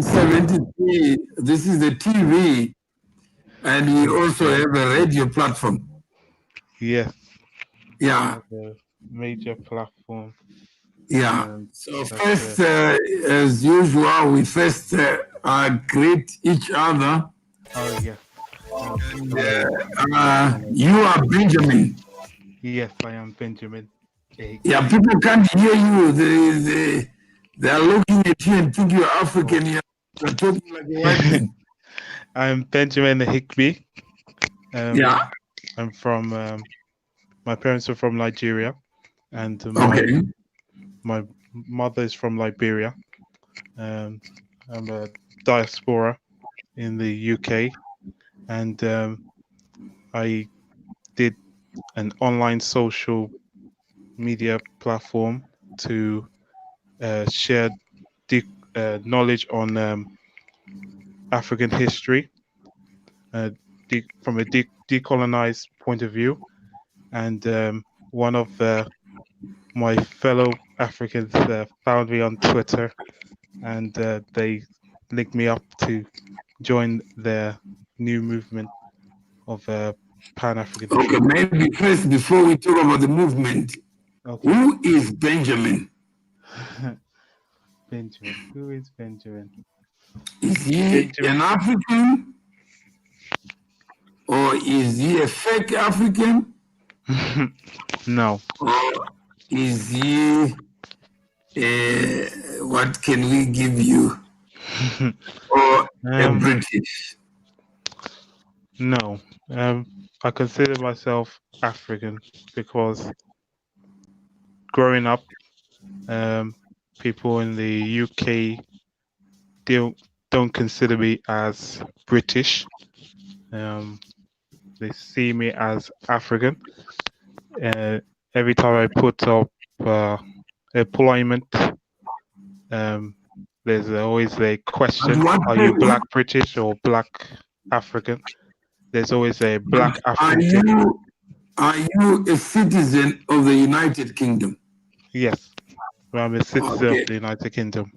73. This is the TV, and we also have a radio platform. Yes, Yeah, the major platform. yeah. So That's first, as usual, we first greet each other. Oh yes, You are Benjamin. yes, I am Benjamin Yeah, Akhighe. people can't hear you. They are looking at you and think you're African. You're talking like a white man. I'm Benjamin Akhighe. Yeah. I'm from. My parents are from Nigeria, and Okay. my mother is from Liberia. I'm a diaspora in the UK, and I did an online social media platform to share knowledge on African history from a decolonized point of view. And one of my fellow Africans found me on Twitter, and they linked me up to join their new movement of Pan-Africanism. Okay, maybe first, before we talk about the movement, Okay. who is Benjamin? Benjamin. Who is Benjamin? Is he an African? Or is he a fake African? No. Or is he, what can we give you? Or a British? No. I consider myself African because growing up, people in the UK don't consider me as British. They see me as African. Every time I put up employment, there's always a question: Are you Black British or Black African? There's always a Black African. Are you a citizen of the United Kingdom? Yes, I'm a citizen of the United Kingdom.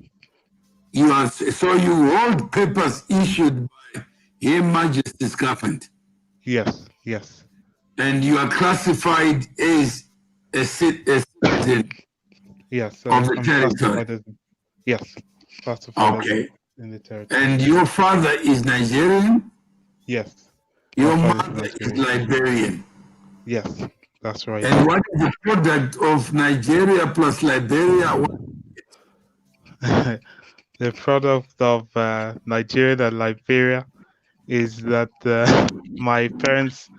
You are, so you hold papers issued by Her Majesty's government. Yes, yes. And you are classified as a citizen. Yes, of the territory. Yes, okay. In the territory. And your father is Nigerian? Yes. Your mother is Liberian? Yes, that's right. And what is the product of Nigeria plus Liberia? The product of Nigeria and Liberia is that my parents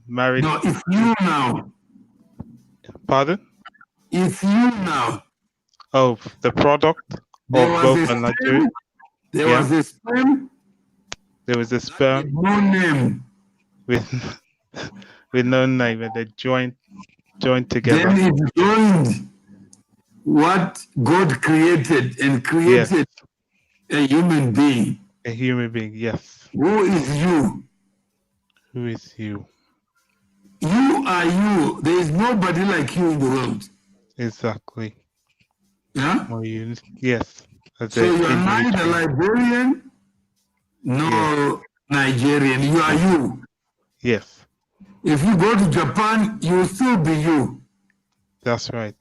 married. No, it's you now. Pardon? It's you now. Oh, the product of both Nigeria. There was a sperm. There was a sperm. No name. With no name, and they joined together. Then it joined what God created and created a human being. A human being, yes. Who is you? Who is you? You are you. There is nobody like you in the world. Exactly. Yeah? Yes. So you are neither Liberian nor Nigerian. You are you. Yes. If you go to Japan, you will still be you. That's right.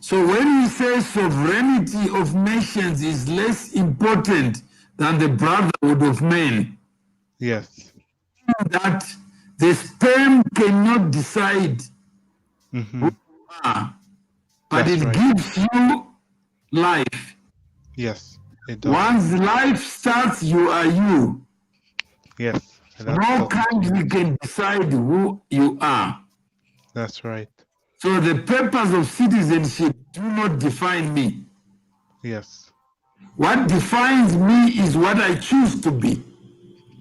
So when we say sovereignty of nations is less important than the brotherhood of men, yes, that the sperm cannot decide who you are, but it gives you life. Yes, it does. Once life starts, you are you. Yes. No country can decide who you are. That's right. So the purpose of citizenship do not define me. Yes. What defines me is what I choose to be.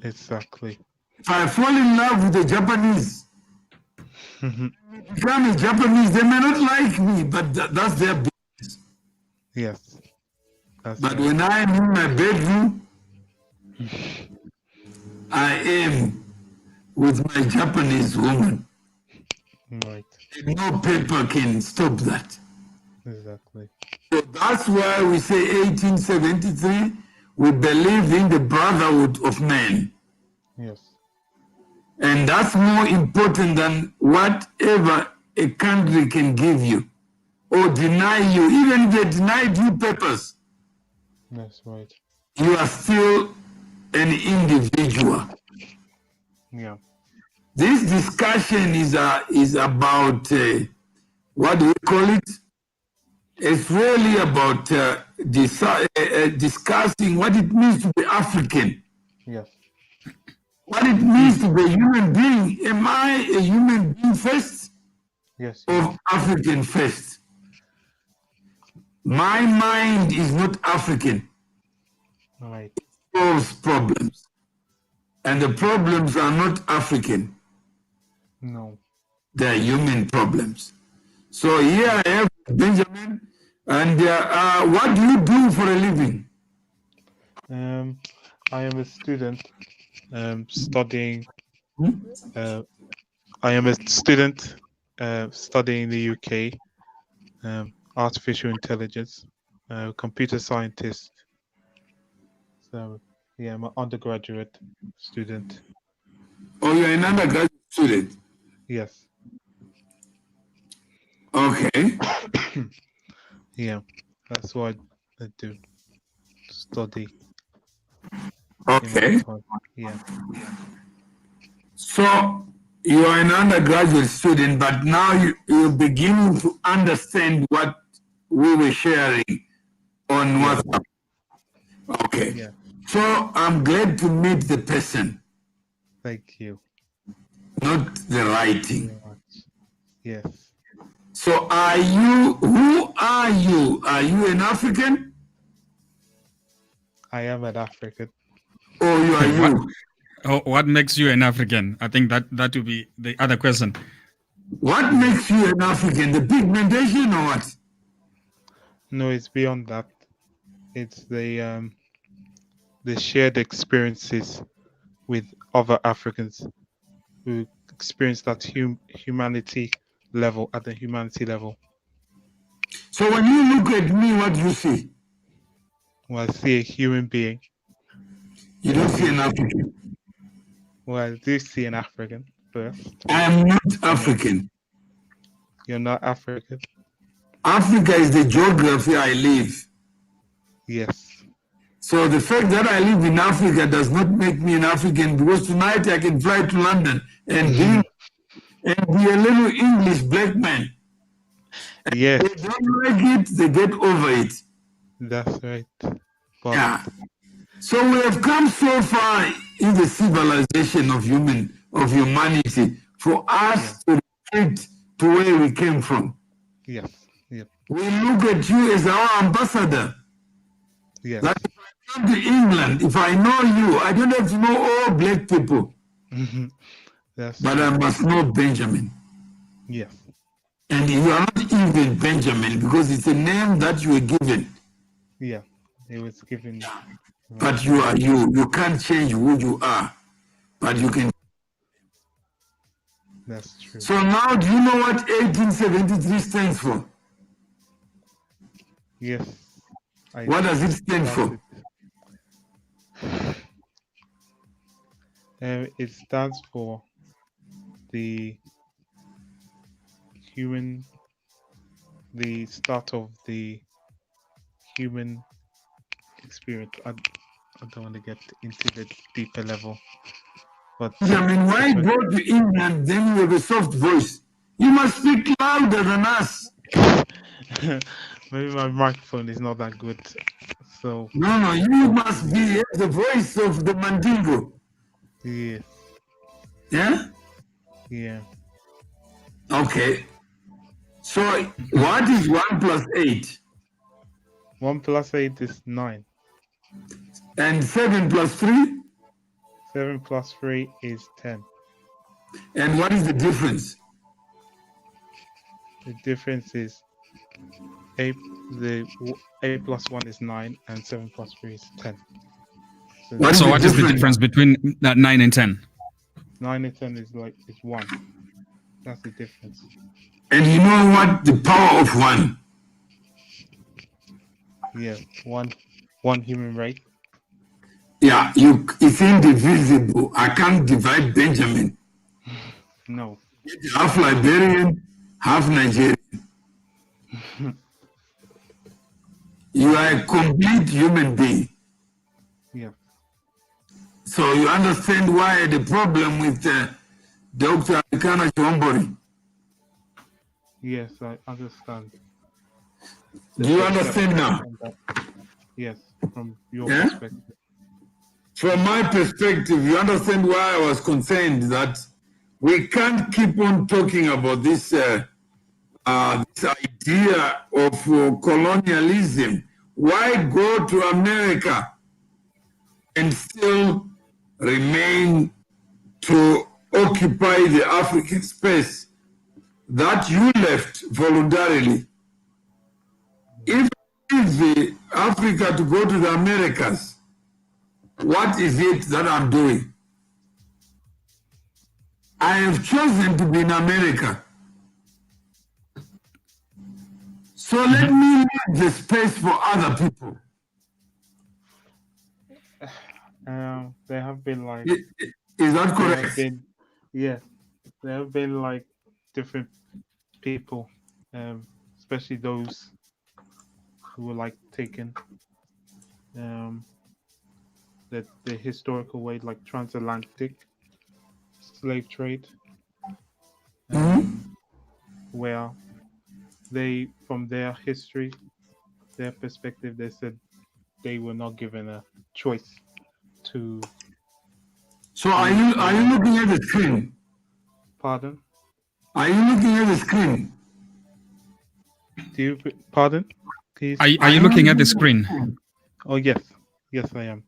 Exactly. If I fall in love with the Japanese, become a Japanese, they may not like me, but that's their business. Yes. But when I am in my bedroom, I am with my Japanese woman. Right. No paper can stop that. Exactly. So that's why we say 1873, we believe in the brotherhood of man. Yes. And that's more important than whatever a country can give you or deny you. Even if they denied you papers, That's right. you are still an individual. Yeah. This discussion is about, what do we call it? It's really about discussing what it means to be African. Yes. What it means to be a human being. Am I a human being first Yes. or African first? My mind is not African. Right. It solves problems. And the problems are not African. No. They are human problems. So here I have Benjamin. And what do you do for a living? I am a student studying. Hmm? I am a student studying in the UK, artificial intelligence, computer scientist. So yeah, I'm an undergraduate student. Oh, you're an undergraduate student. Yes. Okay. Yeah, that's what I do. Study in Okay. my time. Yeah. So you are an undergraduate student, but now you're beginning to understand what we were sharing on Yeah. WhatsApp. Okay. Yeah. So I'm glad to meet the person, Thank you not the writing. very much. Yes. So who are you? Are you an African? I am an African. Or you are you? What makes you an African? I think that would be the other question. What makes you an African? The pigmentation or what? No, it's beyond that. It's the shared experiences with other Africans who experience that humanity level at the humanity level. So when you look at me, what do you see? Well, I see a human being. You don't see an African. Well, I do see an African first. I am not African. You're not African? Africa is the geography I live. Yes. So the fact that I live in Africa does not make me an African, because tonight I can fly to London and be a little English black man. Yes. They don't like it, they get over it. That's right. But yeah. So we have come so far in the civilization of humanity for us to retreat to where we came from. Yes. Yep. We look at you as our ambassador. Yes. Like if I come to England, if I know you, I don't have to know all black people. That's but I must know Benjamin. Yes. And you are not even Benjamin because it's a name that you were given. Yeah. It was given. But you are you. You can't change who you are. But you can. That's true. So now do you know what 1873 stands for? Yes. What does it stand for? It stands for the start of the human experience. I don't want to get into the deeper level. But I mean, why go to England then you have a soft voice? You must speak louder than us. Maybe my microphone is not that good. So no, you must be the voice of the Mandingo. Yes. Yeah? Yeah. Okay. So what is 1 plus 8? 1 plus 8 is 9. And 7 plus 3? 7 plus 3 is 10. And what is the difference? The difference is 8 plus 1 is 9 and 7 plus 3 is 10. So what is the difference between 9 and 10? 9 and 10 is 1. That's the difference. And you know what the power of 1? Yeah, one human race. Yeah, it's indivisible. I can't divide Benjamin. No. Half Liberian, half Nigerian. You are a complete human being. Yeah. So you understand why the problem with Dr. Alikana Chombori. Yes, I understand. Do you understand now? Yes, from your Yeah? perspective. From my perspective, you understand why I was concerned that we can't keep on talking about this this idea of colonialism. Why go to America and still remain to occupy the African space that you left voluntarily? If I leave Africa to go to the Americas, what is it that I'm doing? I have chosen to be in America. So let me leave the space for other people. There have been like. Is that correct? Yes, there have been like different people, especially those who were like taken the historical way, like transatlantic slave trade, where they, from their history, their perspective, they said they were not given a choice to. So are you looking at the screen? Pardon? Are you looking at the screen? Do you pardon? Please. Are you looking at the screen? Oh yes, yes I am.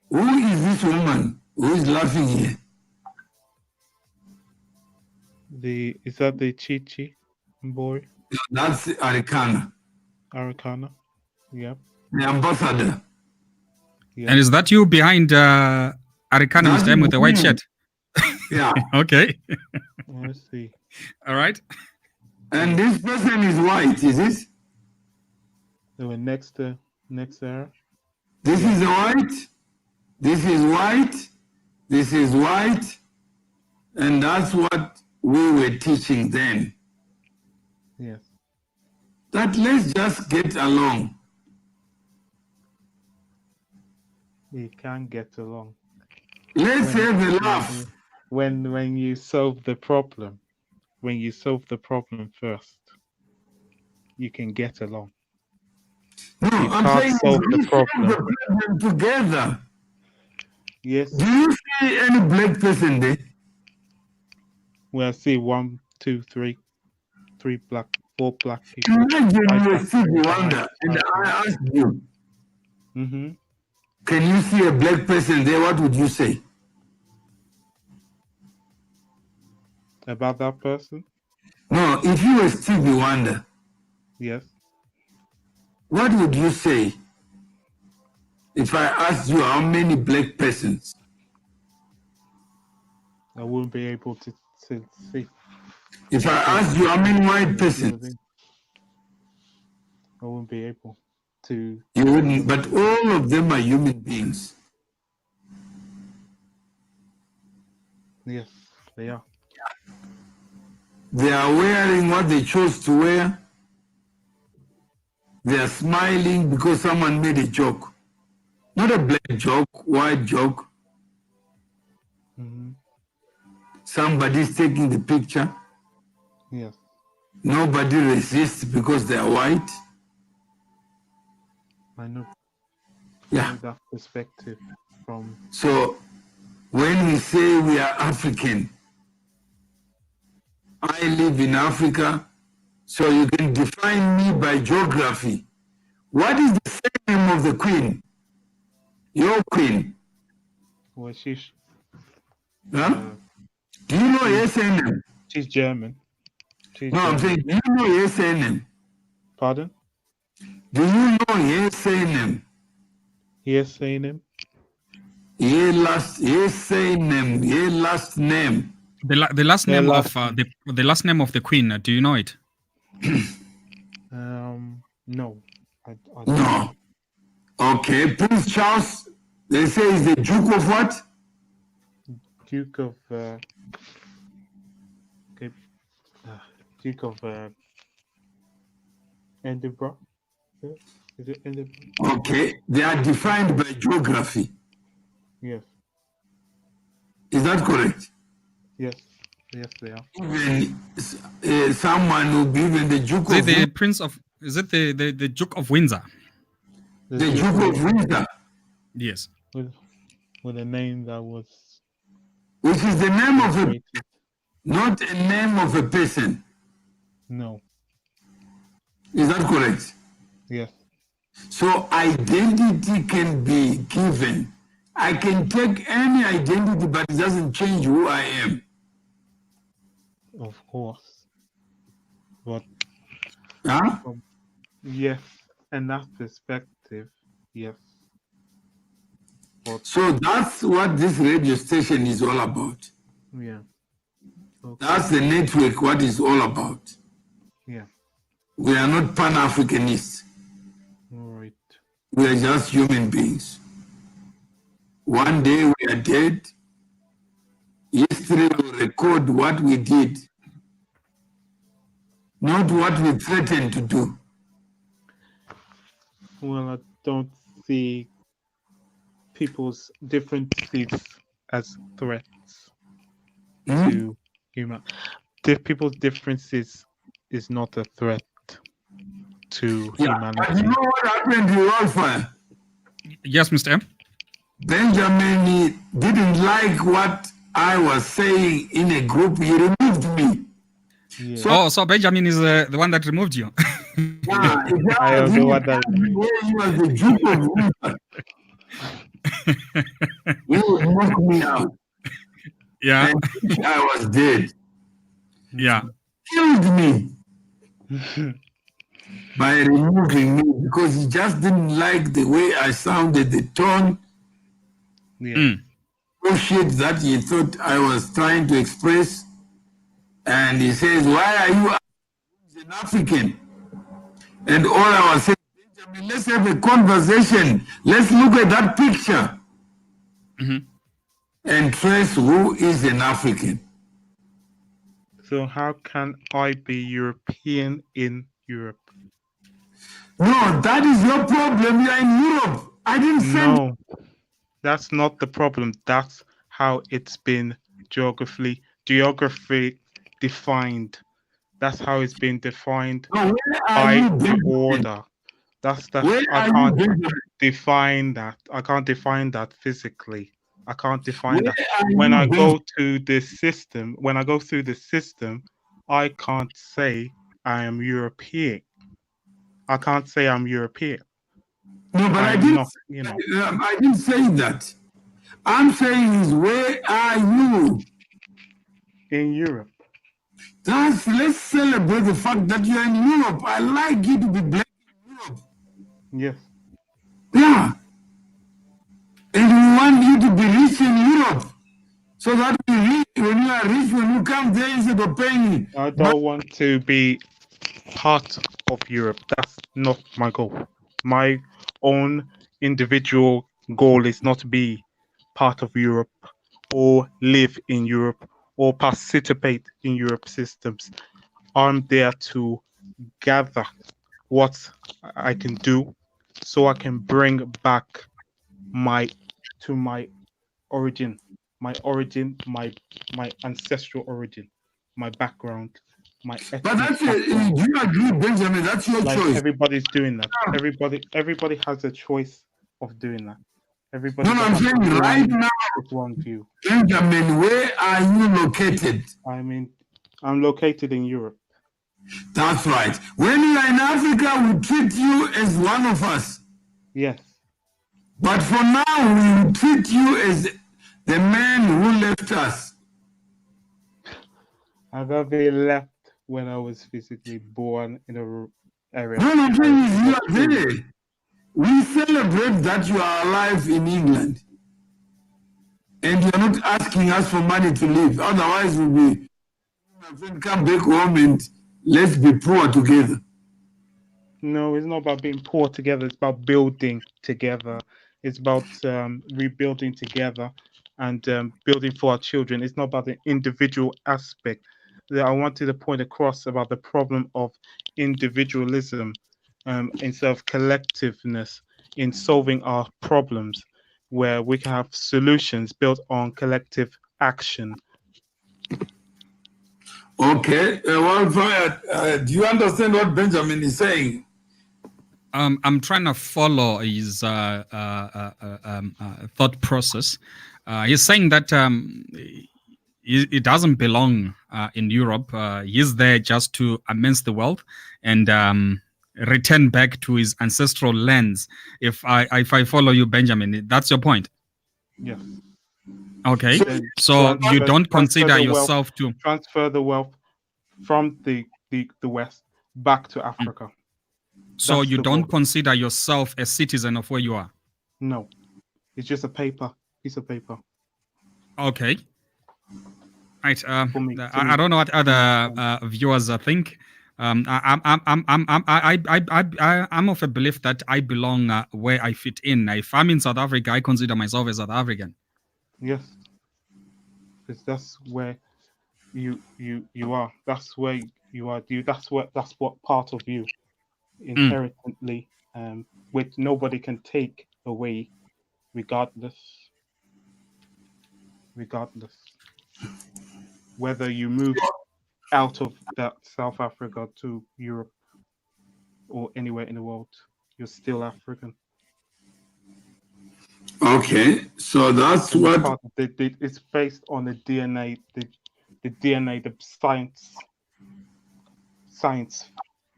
Who is this woman who is laughing here? Is that the Chichi boy? That's Arikana, Yeah. the ambassador. And is that you behind Arikana with them with the white shirt? Yeah. Okay. Let's see. All right. And this person is white, is it? They were next to her. This is white. This is white. This is white. And that's what we were teaching then. Yes. That let's just get along. We can get along. Let's have a laugh. When you solve the problem, first, you can get along. No, I'm saying solve the solve problem. the problem together. Yes. Do you see any black person there? Well, I see 1, 2, 3, 4 black people. Imagine you are Stevie Wonder and I ask you, can you see a black person there? What would you say? About that person? No, if you were Stevie Wonder, yes, what would you say if I asked you how many black persons? I wouldn't be able to see. If I asked you how many white persons? I wouldn't be able to. You wouldn't, but all of them are human beings. Yes, they are. They are wearing what they chose to wear. They are smiling because someone made a joke. Not a black joke, white joke. Somebody's taking the picture. Yes. Nobody resists because they are white. I know. Yeah. That perspective from. So when we say we are African, I live in Africa, so you can define me by geography. What is the surname of the queen? Your queen? Well, she's. Huh? Do you know her surname? She's German. I'm saying, do you know her surname? Pardon? Do you know her surname? Her surname? Her last name. The last name of the last name of the queen. Do you know it? No. No. Okay, Prince Charles, they say is the Duke of what? Duke of Duke of Edinburgh. Is it Edinburgh? Okay, they are defined by geography. Yes. Is that correct? Yes. Yes, they are. Even someone will be even the Duke Is it of the Prince of? Is it the Duke of Windsor? the Duke of Windsor, Yes. With a name that was which is the name of a, created. not a name of a person. No. Is that correct? Yes. So identity can be given. I can take any identity, but it doesn't change who I am. Of course. But Huh? yes, and that perspective, yes. But So that's what this radio station is all about. yeah. Okay. That's the network, what it's all about. Yeah. We are not Pan-Africanists. All right. We are just human beings. One day we are dead. History will record what we did, not what we threatened to do. Well, I don't see people's differences as threats to human. People's differences is not a threat to But humanity. you know what happened to Wolfire? Yes, Mr. M. Benjamin didn't like what I was saying in a group. He removed me. Yeah. Oh, so Benjamin is the one that removed you. Yeah, I don't know what that means. He was the Duke of Windsor. He would knock me out. Yeah. And I was dead. Yeah. Killed me by removing me because he just didn't like the way I sounded, the tone, Yeah. bullshit that he thought I was trying to express. And he says, why are you an African? And all I was saying, Benjamin, let's have a conversation. Let's look at that picture and trace who is an African. So how can I be European in Europe? No, that is your problem. You're in Europe. I didn't say No, that's not the problem. That's how it's been geography defined. That's how it's been defined no, where are by you, the Benjamin? order. That's Where I are you, can't Benjamin? define that. I can't define that physically. I can't define Where that. are When you, I Benjamin? go to the system, when I go through the system, I can't say I am European. I can't say I'm European. No, but I I'm didn't. not, you know. I didn't say that. I'm saying is where are you? In Europe. Let's celebrate the fact that you're in Europe. I like you to be black in Europe. Yes. Yeah. And we want you to be rich in Europe. So that when you are rich, when you come there instead of paying. I don't want to be part of Europe. That's not my goal. My own individual goal is not to be part of Europe or live in Europe or participate in Europe systems. I'm there to gather what I can do so I can bring back my origin, my ancestral origin, my background, my ethnic But that's background. do you agree, Benjamin? That's your Like choice. everybody's doing that. Everybody has a choice of doing that. Everybody No, I'm has saying right now, one view. Benjamin, where are you located? I'm located in Europe. That's right. When you are in Africa, we treat you as one of us. Yes. But for now, we treat you as the man who left us. I got been left when I was physically born in a area. No, I'm saying is you are there. We celebrate that you are alive in England. And you're not asking us for money to live. Otherwise, we'll be, my friend, come back home and let's be poor together. No, it's not about being poor together. It's about building together. It's about rebuilding together and building for our children. It's not about the individual aspect. That I wanted to point across about the problem of individualism instead of collectiveness in solving our problems, where we can have solutions built on collective action. Okay, Wildfire, do you understand what Benjamin is saying? I'm trying to follow his thought process. He's saying that it doesn't belong in Europe. He's there just to amass the wealth and return back to his ancestral lands. If I follow you, Benjamin, that's your point. Yes. Okay. So you don't consider yourself to transfer the wealth from the West back to Africa. So That's you the don't goal. consider yourself a citizen of where you are? No, it's just a piece of paper. Okay. Right. For me, I don't know what other viewers think. I'm of a belief that I belong where I fit in. If I'm in South Africa, I consider myself a South African. Yes, because that's where you are. That's where you are. That's what part of you inherently, which nobody can take away, regardless. Whether you move out of that South Africa to Europe or anywhere in the world, you're still African. Okay, so that's And what... it's based on the DNA, the DNA, the science,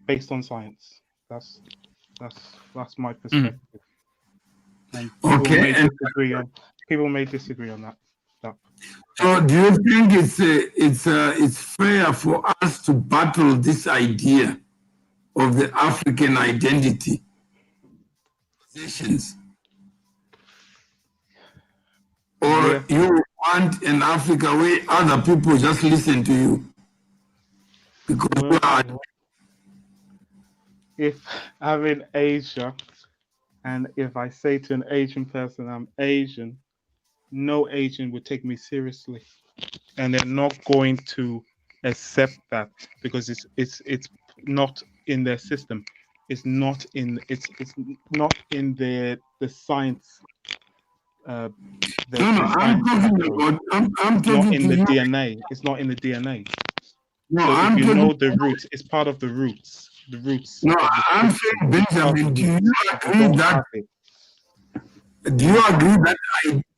based on science. That's my perspective. And people may disagree on that. So do you think it's fair for us to battle this idea of the African identity positions? Or you want an Africa where other people just listen to you? Because if I'm in Asia, and if I say to an Asian person I'm Asian, no Asian would take me seriously, and they're not going to accept that because it's not in their system. It's not in the science. I'm talking in to the you. DNA. It's not in the DNA. No, so if you know the roots, it's part of the roots. The roots. No, I'm saying, Benjamin, do you agree that? Do you agree that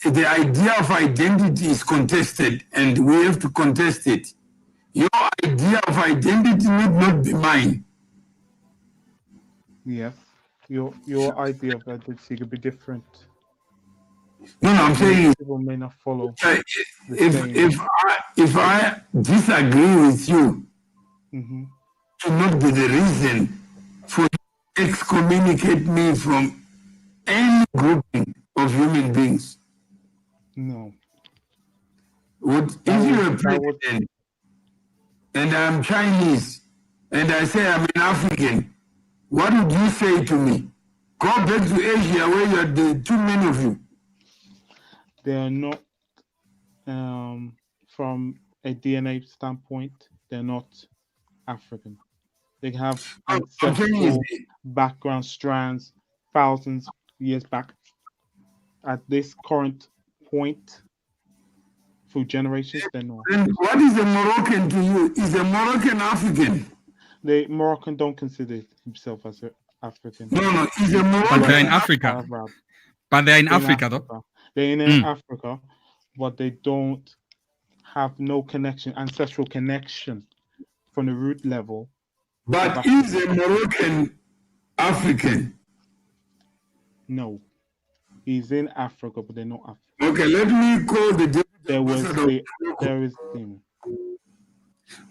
the idea of identity is contested and we have to contest it? Your idea of identity need not be mine. Yes, your idea of identity could be different. No, I'm saying people may not follow. If I disagree with you, to not be the reason for you to excommunicate me from any grouping of human beings. No. If you're a president and I'm Chinese and I say I'm an African, what would you say to me? Go back to Asia where you are too many of you. They are not, from a DNA standpoint, they're not African. They have ancestral background strands thousands of years back. At this current point, through generations, they're not. And what is a Moroccan to you? Is a Moroccan African? The Moroccan don't consider himself as an African. No, he's a Moroccan. But they're in Africa. But they're in Africa, though. They're in Africa, but they don't have no connection, ancestral connection from the root level. But is a Moroccan African? No. He's in Africa, but they're not African. Okay, let me call the deputy ambassador. There is him.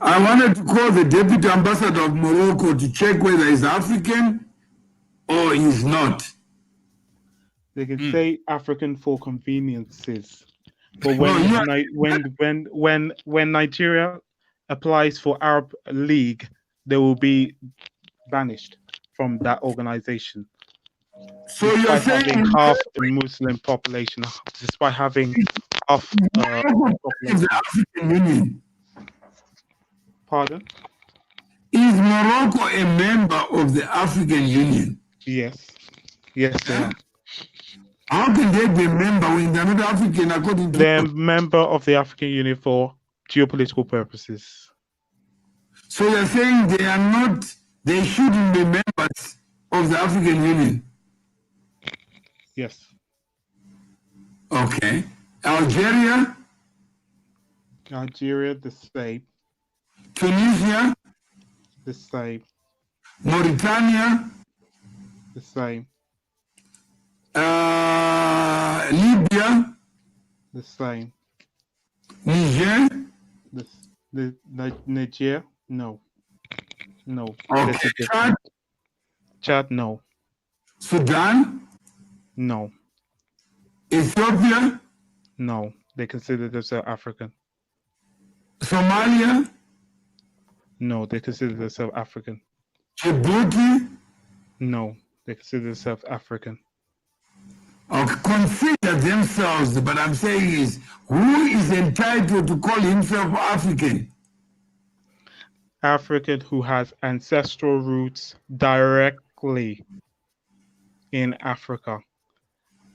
I wanted to call the deputy ambassador of Morocco to check whether he's African or he's not. They can say African for conveniences, but when Nigeria applies for Arab League, they will be banished from that organization. So you're Despite saying having half the Muslim population, despite having half the population. African Union. Pardon? Is Morocco a member of the African Union? Yes. Yes, they are. How can they be a member when they're not African according to They're a member of the African Union for geopolitical purposes. So you're saying they are not, they shouldn't be members of the African Union? Yes. Okay. Algeria? Algeria, the same. Tunisia? The same. Mauritania? The same. Libya? The same. Niger? The Niger? No. No. Okay. That's a Chad? different. Chad? No. Sudan? No. Ethiopia? No. They consider themselves African. Somalia? No. They consider themselves African. Djibouti? No. They consider themselves African. Okay, consider themselves, but I'm saying is, who is entitled to call himself African? African who has ancestral roots directly in Africa.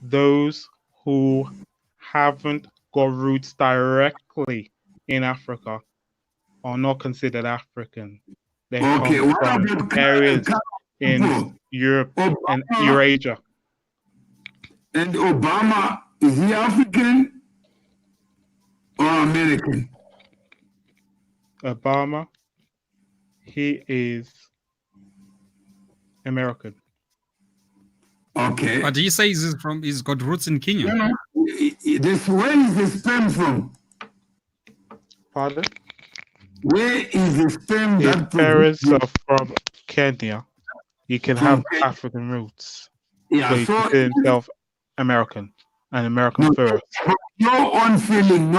Those who haven't got roots directly in Africa are not considered African. They Okay, come what from about areas people? in Europe and Obama. Eurasia. And Obama, is he African or American? Obama, he is American. Okay. But he says he's got roots in Kenya. No. Where is the sperm from? Pardon? Where is the sperm His that parents produces- are from Kenya. He can From have Kenya. African roots, Yeah, but he so considers himself American, an American no, first. your own feeling,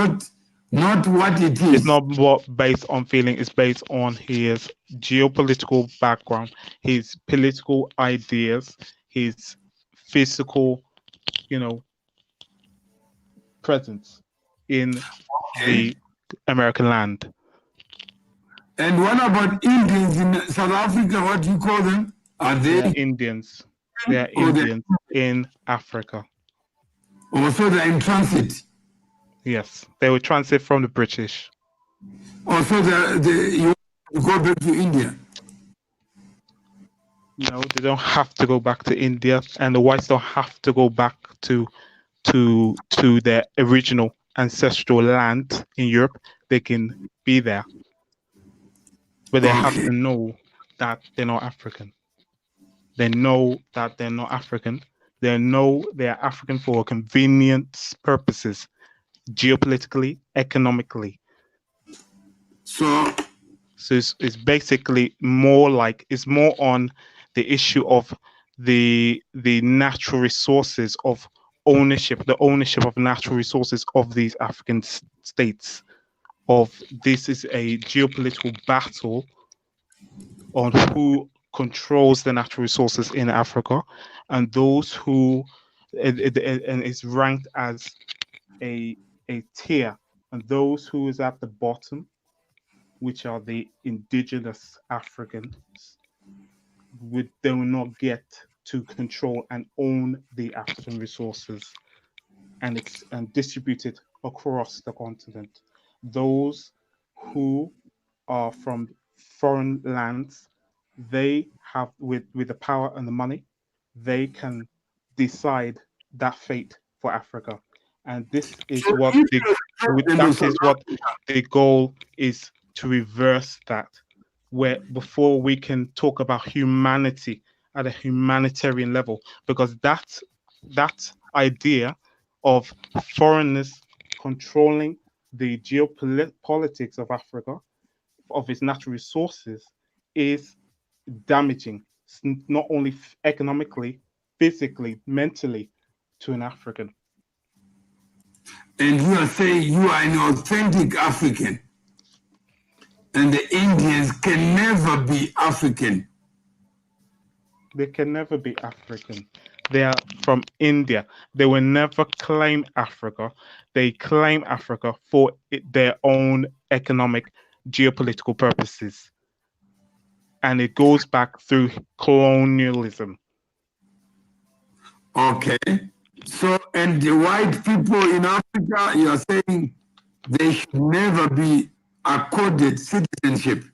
not what it is. It's not what based on feeling, it's based on his geopolitical background, his political ideas, his physical, presence in the American land. And what about Indians in South Africa? What do you call them? Are They are they Indians. They are or they- Indians in Africa. also they're in transit? Yes, they were transit from the British. Also, you go back to India. No, they don't have to go back to India, and the whites don't have to go back to their original ancestral land in Europe. They can be there, but they have Okay. to know that they're not African. They know that they're not African. They know they are African for convenience purposes, geopolitically, economically. So So it's basically more on the issue of the natural resources of ownership, the ownership of natural resources of these African states. This is a geopolitical battle on who controls the natural resources in Africa, and those who and it's ranked as a tier, and those who is at the bottom, which are the indigenous Africans, they will not get to control and own the African resources and distribute it across the continent. Those who are from foreign lands, they have with the power and the money, they can decide that fate for Africa. And this is what the goal is, to reverse that, where before we can talk about humanity at a humanitarian level, because that idea of foreigners controlling the geopolitics of Africa, of its natural resources, is damaging, not only economically, physically, mentally, to an African. And you are saying you are an authentic African, and the Indians can never be African. They can never be African. They are from India. They will never claim Africa. They claim Africa for their own economic, geopolitical purposes. And it goes back through colonialism. Okay. So, and the white people in Africa, you are saying they should never be accorded citizenship.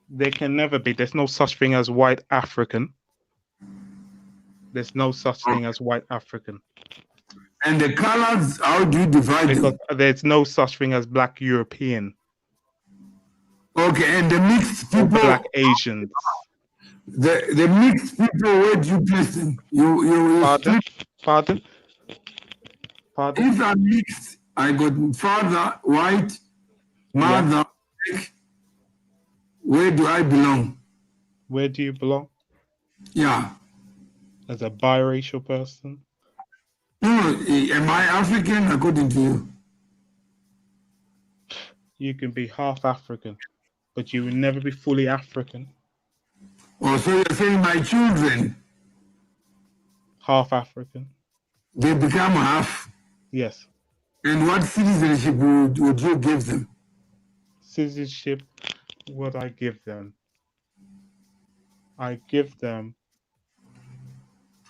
They can never be. There's no such thing as white African. There's no such thing as white African. And the colors, how do you divide Because them? there's no such thing as black European Okay, and the mixed or people, black Asians. the mixed people, where do you place them? You Pardon? split. Pardon? Pardon? If I'm mixed, I got father white, mother black. Where do I belong? Where do you belong? Yeah. As a biracial person? No, am I African according to you? You can be half African, but you will never be fully African. Oh, so you're saying my children, Half African? they become half. Yes. And what citizenship would you give them? Citizenship, what I give them? I give them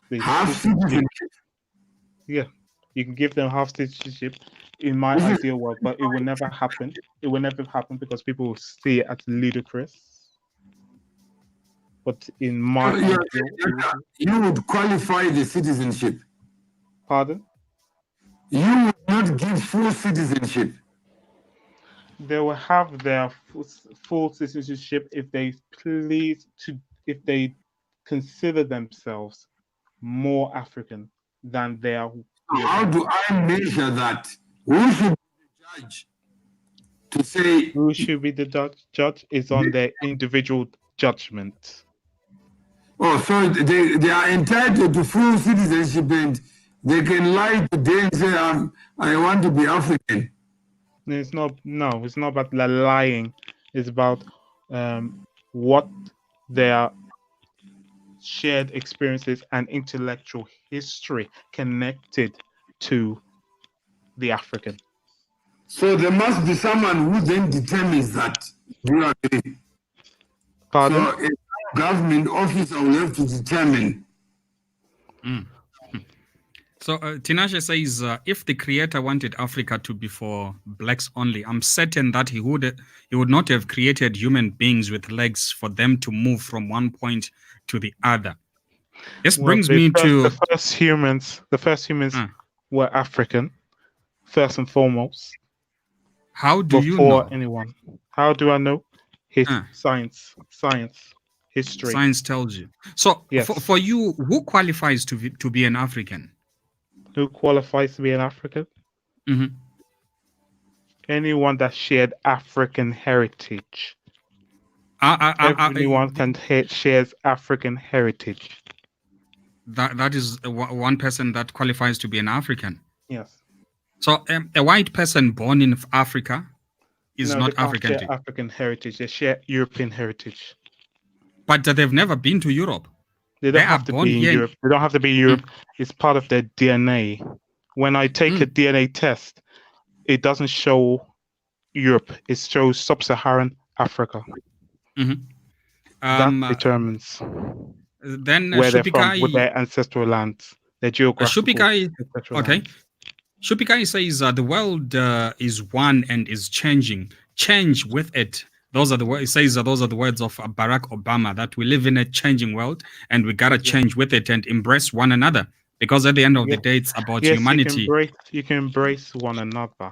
the Half citizenship. Yeah, you can give them half citizenship in my ideal world, but it will never happen. It will never happen because people will see it as ludicrous. But in my So ideal, you would qualify the citizenship. pardon? You would not give full citizenship. They will have their full citizenship if they if they consider themselves more African than they are. How do I measure that? Who should be the judge to say Who should be the judge is on their individual judgment. oh, so they are entitled to full citizenship and they can lie today and say, I want to be African. It's not about lying. It's about what their shared experiences and intellectual history connected to the African. So there must be someone who then determines that. Do you agree? Pardon? So a government officer will have to determine. So Tinashe says, if the creator wanted Africa to be for blacks only, I'm certain that he would not have created human beings with legs for them to move from one point to the other. This brings me to the first humans. The first humans were African, first and foremost. How do you before know? anyone? How do I know? Science, history. Science tells you. So yes. for you, who qualifies to be an African? Who qualifies to be an African? Mm-hmm. Anyone that shared African heritage. Everyone shares African heritage. That is one person that qualifies to be an African. Yes. So a white person born in Africa is not African. Share African heritage. They share European heritage. But they've never been to Europe. They don't have to be in Europe. They don't have to be in Europe. It's part of their DNA. When I take a DNA test, it doesn't show Europe. It shows sub-Saharan Africa. Mm-hmm. That determines then where they're from, with their ancestral lands, their geographical. Okay. Shupikai says the world is one and is changing. Change with it. Those are the words. It says those are the words of Barack Obama, that we live in a changing world and we gotta change with it and embrace one another. Because at the end of the day, it's about humanity. You can embrace one another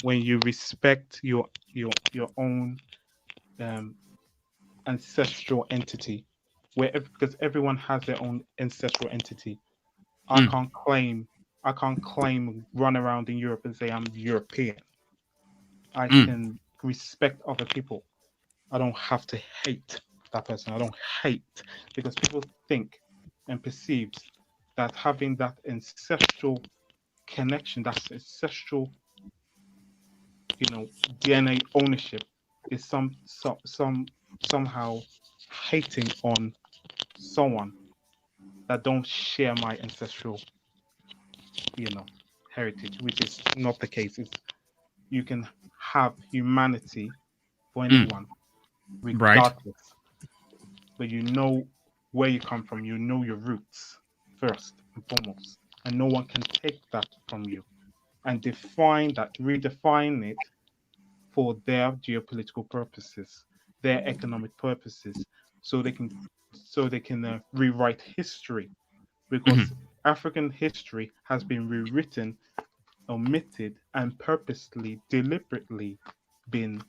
when you respect your own ancestral entity. Because everyone has their own ancestral entity. I can't claim, run around in Europe and say I'm European. I can respect other people. I don't have to hate that person. I don't hate, because people think and perceive that having that ancestral connection, that ancestral, DNA ownership is somehow hating on someone that don't share my ancestral, heritage, which is not the case. You can have humanity for anyone, Right. regardless. But you know where you come from. You know your roots first and foremost, and no one can take that from you and redefine it for their geopolitical purposes, their economic purposes, so they can rewrite history, because African history has been rewritten, omitted, and purposely, deliberately been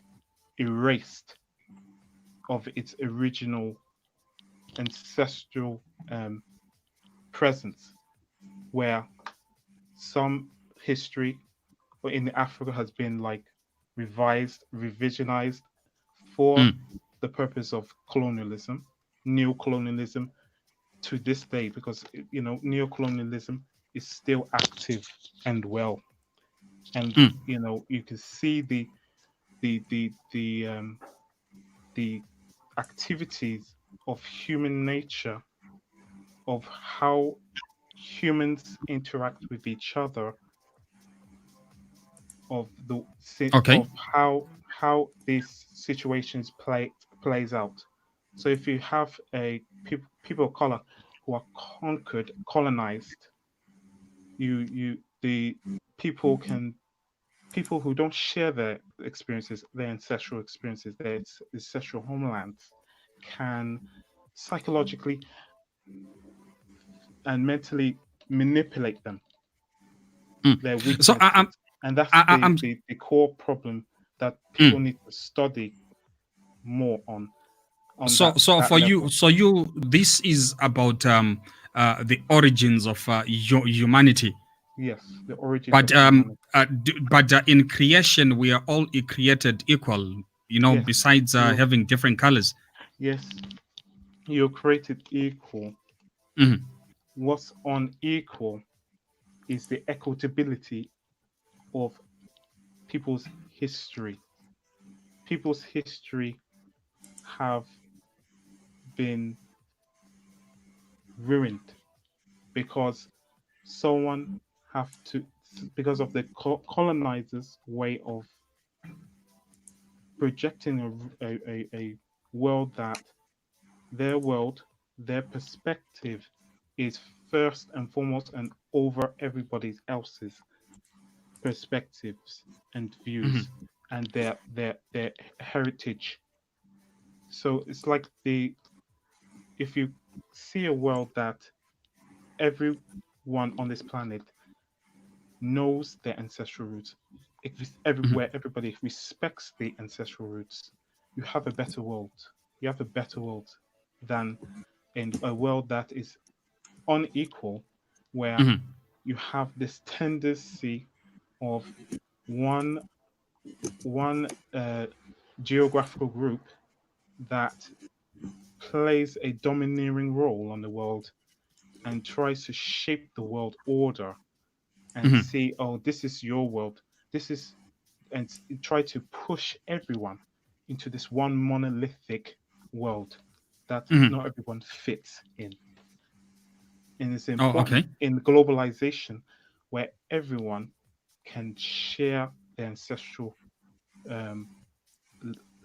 erased of its original ancestral presence, where some history in Africa has been like revised, revisionized for the purpose of colonialism, neo-colonialism to this day, because neo-colonialism is still active and well, and you can see the activities of human nature, of how humans interact with each other, of Okay. of how these situations plays out. So if you have people of color who are colonized, the people can people who don't share their experiences, their ancestral experiences, their ancestral homelands, can psychologically and mentally manipulate them, their So weaknesses. And that's I'm the core problem that people need to study more on so that for you, level. this is about the origins of humanity. Yes, the origins But of humanity. in creation, we are all created equal. Yes, besides you having different colors. yes, you're created equal. Mhm. What's unequal is the equitability of people's history. People's history have been ruined because someone have to because of the colonizers' way of projecting a world that their perspective is first and foremost and over everybody else's perspectives and views and their heritage. So it's like if you see a world that everyone on this planet knows their ancestral roots, where everybody respects the ancestral roots, you have a better world. You have a better world than in a world that is unequal, where you have this tendency of one geographical group that plays a domineering role on the world and tries to shape the world order and see, oh, this is your world, this is, and try to push everyone into this one monolithic world that not everyone fits in. And it's Oh, important okay. in globalization where everyone can share their ancestral um,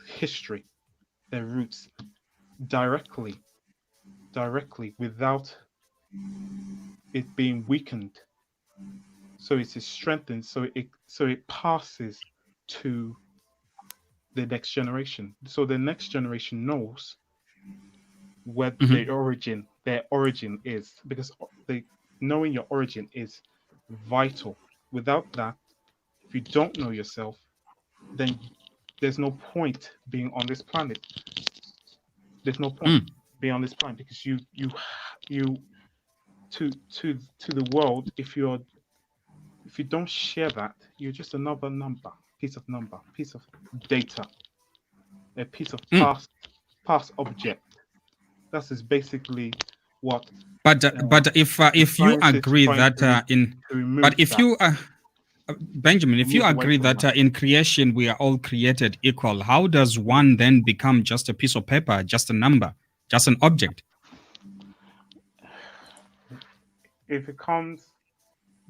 history, their roots directly, without it being weakened. So it is strengthened. So it passes to the next generation. So the next generation knows where their origin is, because knowing your origin is vital. Without that, if you don't know yourself, then there's no point being on this planet. There's no point being on this planet because you to the world, if you don't share that, you're just another piece of data, a piece of past object. That is basically what But if you scientists agree trying that to remove if that, you Benjamin, if you move away agree from that that. in creation we are all created equal, how does one then become just a piece of paper, just a number, just an object? it becomes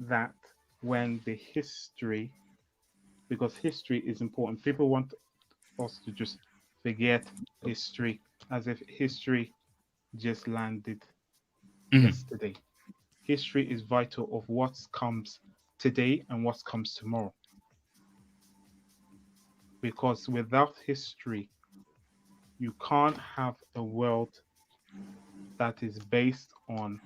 that when the history, because history is important, people want us to just forget history as if history just landed yesterday. History is vital of what comes today and what comes tomorrow. Because without history, you can't have a world that is based on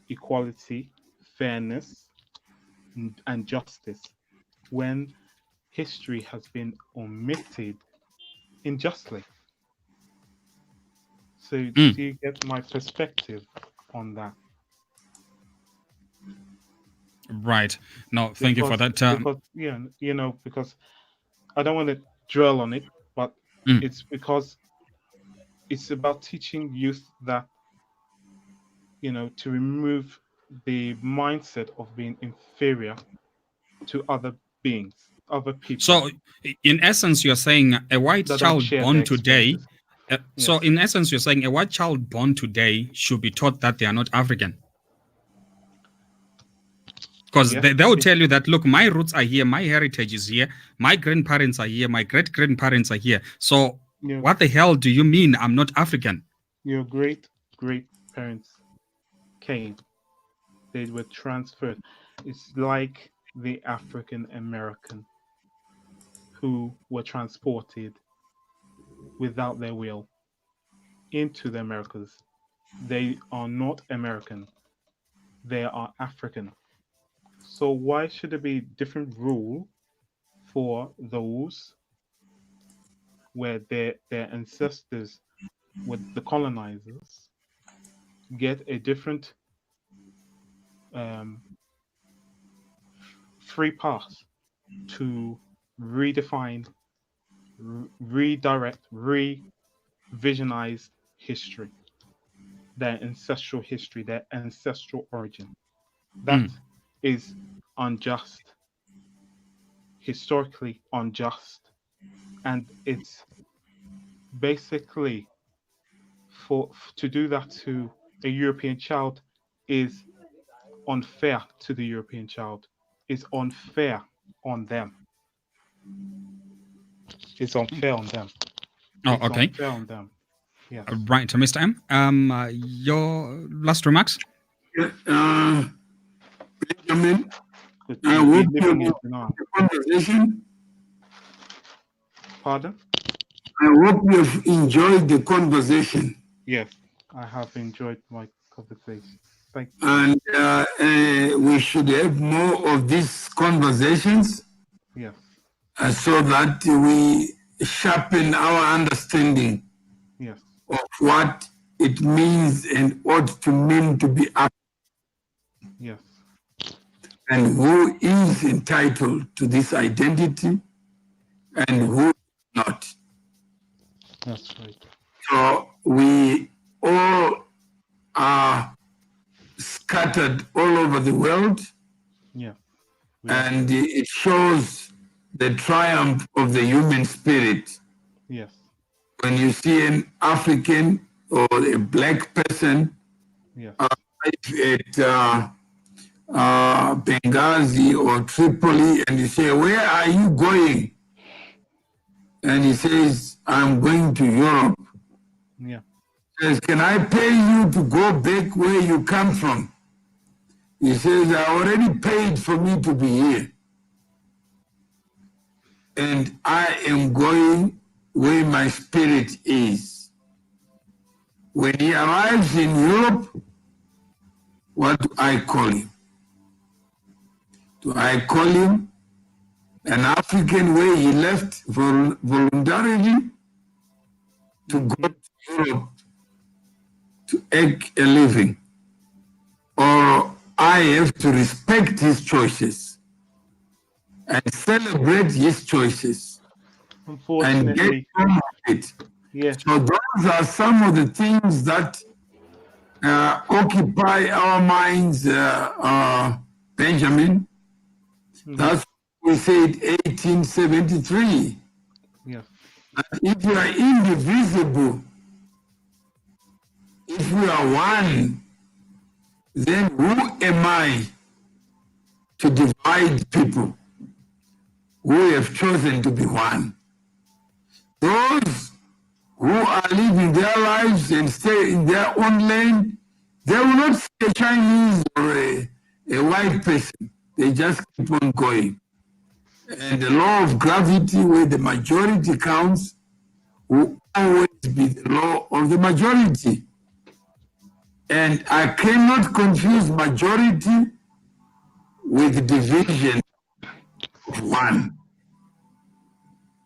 equality, fairness, and justice when history has been omitted unjustly. So, do you get my perspective on that? Right. No, thank you for that. Because because I don't want to dwell on it, but it's because it's about teaching youth that to remove the mindset of being inferior to other beings, other people. So, in essence, you're saying a white child born today. So, in essence, you're saying a white child born today should be taught that they are not African. Because they will tell you that, look, my roots are here, my heritage is here, my grandparents are here, my great grandparents are here. So, what the hell do you mean I'm not African? Your great parents came, they were transferred. It's like the African American who were transported without their will into the Americas. They are not American, they are African. So why should there be different rule for those where their ancestors with the colonizers get a different free pass to redefine, redirect, revisionize history, their ancestral history, their ancestral origin? That is unjust, historically unjust, and it's basically to do that to a European child is unfair to the European child. Is unfair on them. It's unfair on them. Oh, okay. Unfair on them. Yes. Right, Mr. M. Your last remarks? Benjamin, I hope you the conversation. Pardon? I hope you've enjoyed the conversation. Yes, I have enjoyed my conversation. Thank you. And we should have more of these conversations. Yes. So that we sharpen our understanding of what it means and ought to mean to be African. Yes. And who is entitled to this identity and who is not. That's right. So we all are scattered all over the world. Yeah. And it shows the triumph of the human spirit. Yes. When you see an African or a black person at Benghazi or Tripoli, and you say, "Where are you going?" And he says, "I'm going to Europe." Yeah. He says, "Can I pay you to go back where you come from?" He says, "I already paid for me to be here. And I am going where my spirit is." When he arrives in Europe, what do I call him? Do I call him an African where he left voluntarily to go to Europe to make a living? Or I have to respect his choices and celebrate his choices and get on with it? Yes. So those are some of the things that occupy our minds, Benjamin. That's what we said 1873. Yes. If we are indivisible, if we are one, then who am I to divide people who have chosen to be one? Those who are living their lives and stay in their own lane, they will not see a Chinese or a white person. They just keep on going. And the law of gravity, where the majority counts, will always be the law of the majority. And I cannot confuse majority with division of one.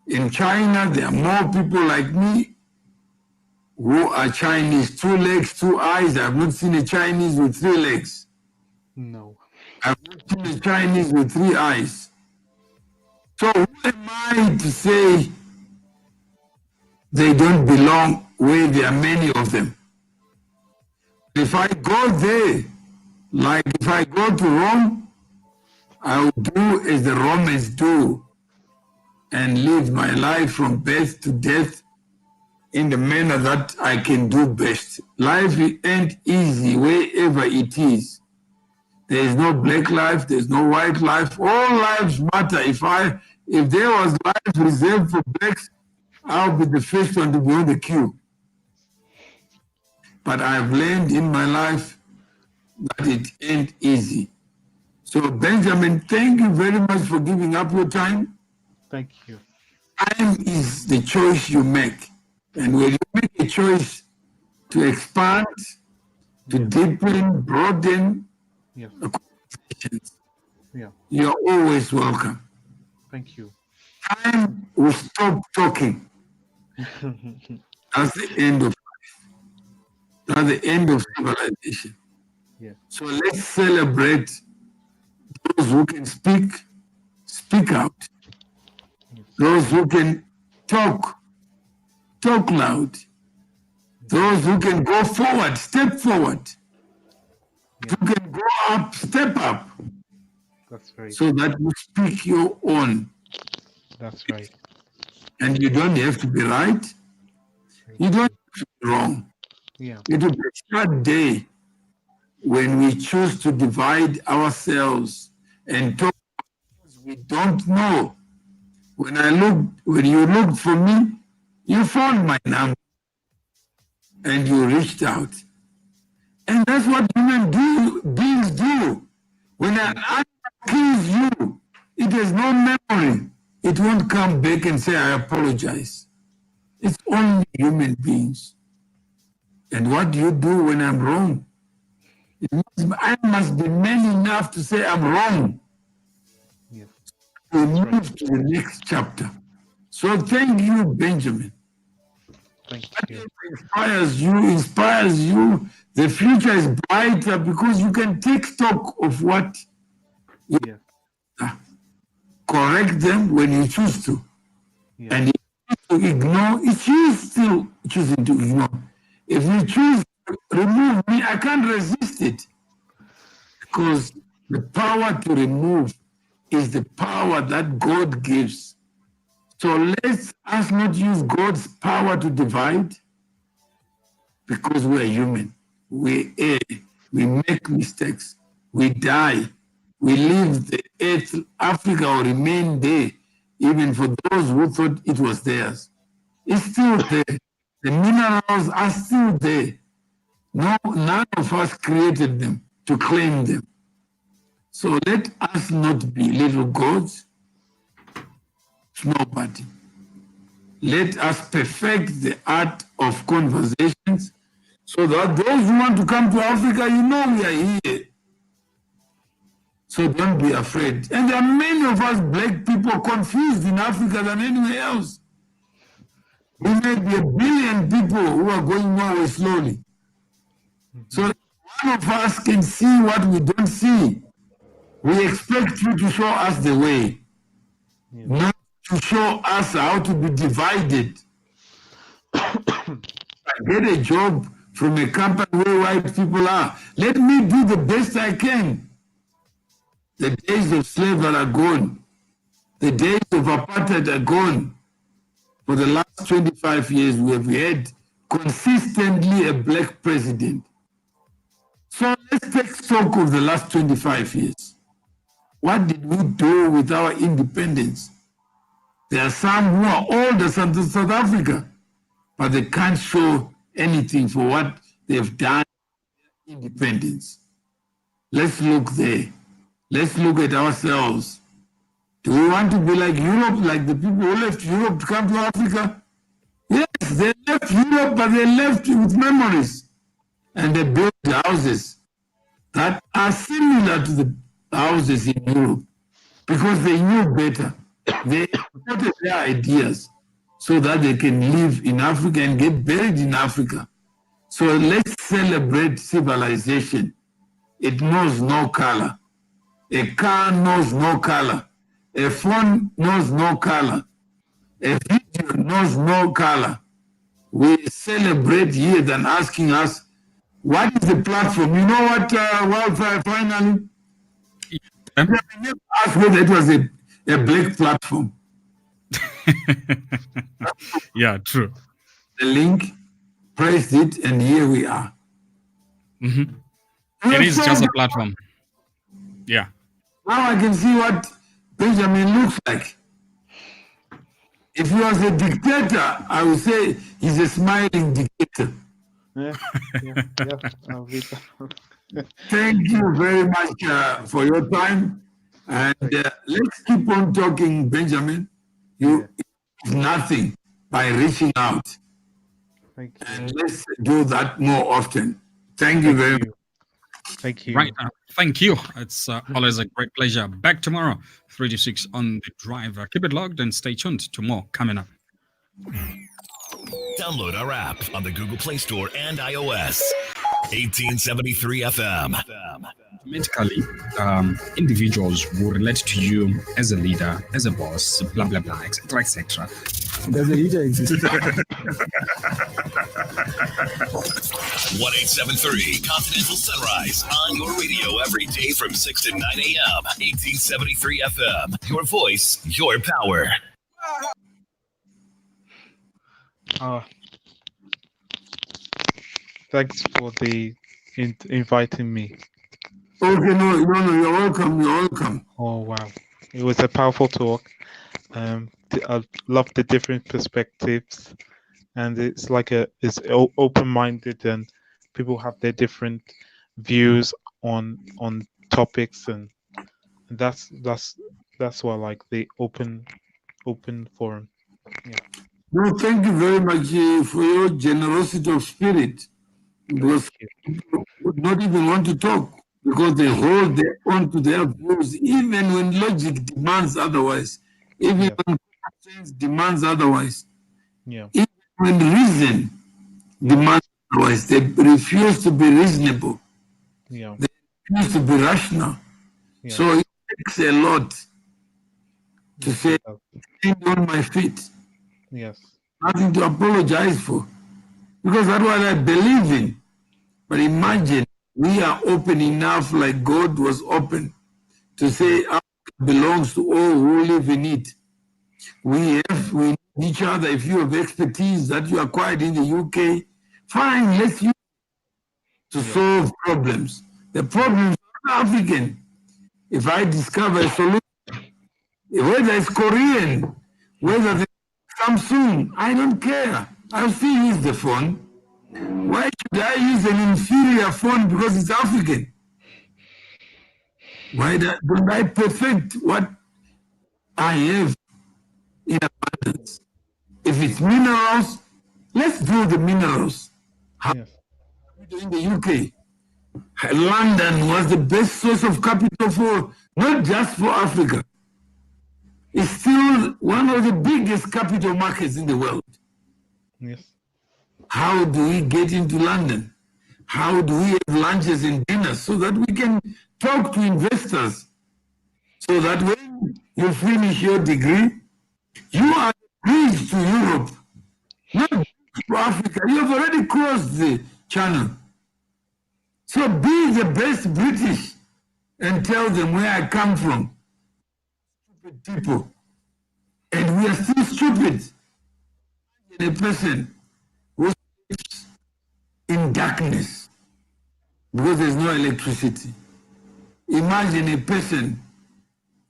In China, there are more people like me who are Chinese, 2 legs, 2 eyes. I've not seen a Chinese with 3 legs. No. I've not seen a Chinese with 3 eyes. So who am I to say they don't belong where there are many of them? If I go there, like if I go to Rome, I will do as the Romans do and live my life from birth to death in the manner that I can do best. Life ain't easy wherever it is. There is no black life, there's no white life. All lives matter. If there was life reserved for blacks, I'll be the first one to be on the queue. But I've learned in my life that it ain't easy. So Benjamin, thank you very much for giving up your time. Thank you. Time is the choice you make. And when you make a choice to expand, to deepen, broaden the conversations, you're always welcome. Thank you. Time will stop talking. That's the end of life. That's the end of civilization. Yeah. So let's celebrate those who can speak out. Those who can talk loud. Those who can go forward, step forward. Who can go up, step up. That's right. So that you speak your own. That's right. And you don't have to be right. You don't have to be wrong. Yeah. It will be a sad day when we choose to divide ourselves and talk because we don't know. When you looked for me, you found my number and you reached out. And that's what human beings do. When an animal kills you, it has no memory. It won't come back and say, I apologize. It's only human beings. And what do you do when I'm wrong? I must be man enough to say I'm wrong. Yes. We move to the next chapter. So thank you, Benjamin. Thank you. That inspires you. The future is brighter because you can take stock of what you correct them when you choose to. Yeah. And if you choose to ignore, it's you still choosing to ignore. If you choose to remove me, I can't resist it. Because the power to remove is the power that God gives. So let's us not use God's power to divide, because we're human. We err, we make mistakes, we die, we leave the earth. Africa will remain there, even for those who thought it was theirs. It's still there. The minerals are still there. No, none of us created them to claim them. So let us not be little gods. Nobody. Let us perfect the art of conversations so that those who want to come to Africa, you know we are here. So don't be afraid. And there are many of us black people confused in Africa than anywhere else. We may be 1 billion people who are going nowhere slowly. So one of us can see what we don't see. We expect you to show us the way, not to show us how to be divided. I get a job from a company where white people are. Let me do the best I can. The days of slavery are gone. The days of apartheid are gone. For the last 25 years, we have had consistently a black president. So let's let's take stock of the last 25 years. What did we do with our independence? There are some who are older than South Africa, but they can't show anything for what they've done in independence. Let's look there. Let's look at ourselves. Do we want to be like Europe, like the people who left Europe to come to Africa? Yes, they left Europe, but they left with memories. And they built houses that are similar to the houses in Europe because they knew better. They exported their ideas so that they can live in Africa and get buried in Africa. So let's celebrate civilization. It knows no color. A car knows no color. A phone knows no color. A video knows no color. We celebrate here than asking us, what is the platform? You know what, Wildfire, finally? I never asked whether it was a black platform. Yeah, true. The link, pressed it, and here we are. It is just a platform. Yeah. Now I can see what Benjamin looks like. If he was a dictator, I would say he's a smiling dictator. Yeah. I'll read that. Thank you very much for your time. And let's keep on talking, Benjamin. You do nothing by reaching out. Thank you. And let's do that more often. Thank you very much. Thank you. Right. Thank you. It's always a great pleasure. Back tomorrow, 3 to 6 on the drive. Keep it logged and stay tuned to more coming up. Download our app on the Google Play Store and iOS. 1873 FM. Automatically, individuals will relate to you as a leader, as a boss, blah, blah, blah, etc., etc. Does a leader exist? 1873 Continental Sunrise on your radio every day from 6 to 9 a.m. 1873 FM. Your voice, your power. Thanks for the inviting me. Okay, no, you're welcome. You're welcome. Oh wow, it was a powerful talk. I love the different perspectives, and it's like it's open-minded, and people have their different views on topics, and that's why I like the open forum. Yeah. No, thank you very much for your generosity of spirit. Because people would not even want to talk because they hold on to their views, even when logic demands otherwise, even when common sense demands otherwise, Yeah. even when reason demands otherwise. They refuse to be reasonable. Yeah. They refuse to be rational. Yeah. So it takes a lot to say, stand on my feet. Yes. Nothing to apologize for. Because that's what I believe in. But imagine we are open enough, like God was open, to say Africa belongs to all who live in it. We need each other. If you have expertise that you acquired in the UK, fine, let's use it to solve problems. The problems are African. If I discover a solution, whether it's Korean, whether it's Samsung, I don't care. I'll still use the phone. Why should I use an inferior phone because it's African? Why don't I perfect what I have in abundance? If it's minerals, let's do the minerals. Yes. In the UK, London was the best source of capital for, not just for Africa. It's still one of the biggest capital markets in the world. Yes. How do we get into London? How do we have lunches and dinners so that we can talk to investors? So that when you finish your degree, you are bridge to Europe, not to Africa. You have already crossed the channel. So be the best British and tell them where I come from. Stupid people. And we are still stupid. A person who lives in darkness, because there's no electricity. Imagine a person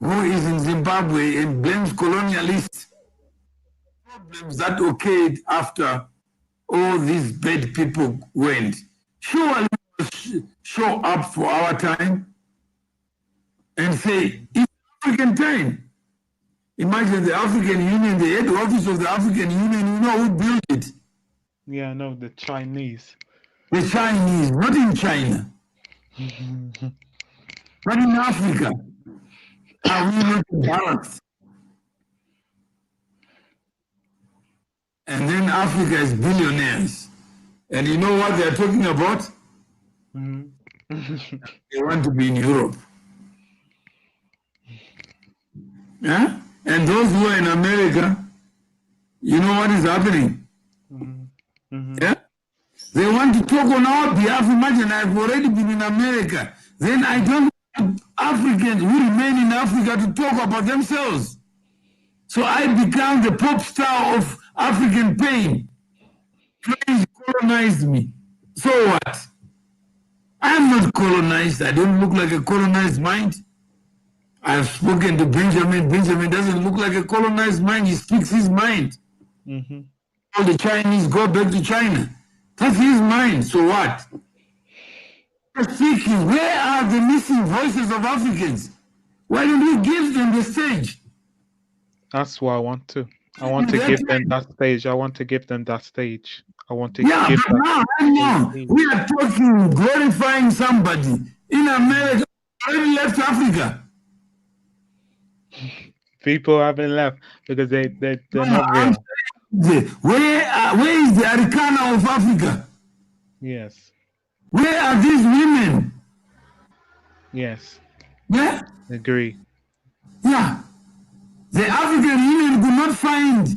who is in Zimbabwe and blames colonialists, problems that occurred after all these bad people went. Surely we must show up for our time and say, it's African time. Imagine the African Union, the head office of the African Union, you know who built it? Yeah, no, the Chinese. The Chinese, not in China, but in Africa. Are we not embarrassed? And then Africa is billionaires. And you know what they're talking about? They want to be in Europe. Yeah? And those who are in America, you know what is happening? Yeah? They want to talk on our behalf. Imagine I've already been in America. Then I don't want Africans who remain in Africa to talk about themselves. So I become the pop star of African pain. Please colonize me. So what? I'm not colonized. I don't look like a colonized mind. I've spoken to Benjamin. Benjamin doesn't look like a colonized mind. He speaks his mind. All the Chinese go back to China. That's his mind. So what? Speaking, where are the missing voices of Africans? Why don't we give them the stage? That's what I want to. I want to give them that stage. I want to give them that stage. I want to Yeah, give but that now, we are talking, glorifying somebody. In America, already left Africa. People haven't left because they're not real. Where is the Arikana of Africa? Yes. Where are these women? Yes. Yeah? Agree. Yeah. The African Union could not find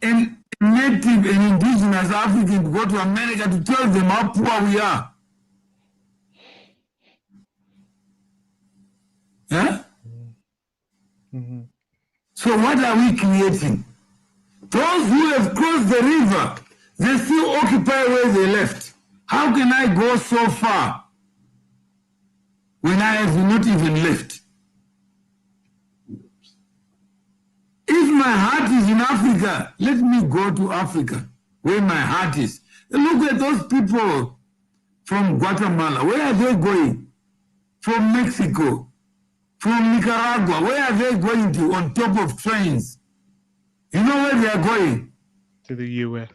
a native and indigenous African to go to America to tell them how poor we are. Yeah? So what are we creating? Those who have crossed the river, they still occupy where they left. How can I go so far when I have not even left? If my heart is in Africa, let me go to Africa, where my heart is. Look at those people from Guatemala. Where are they going? From Mexico, from Nicaragua. Where are they going to on top of trains? You know where they are going? To the U.S.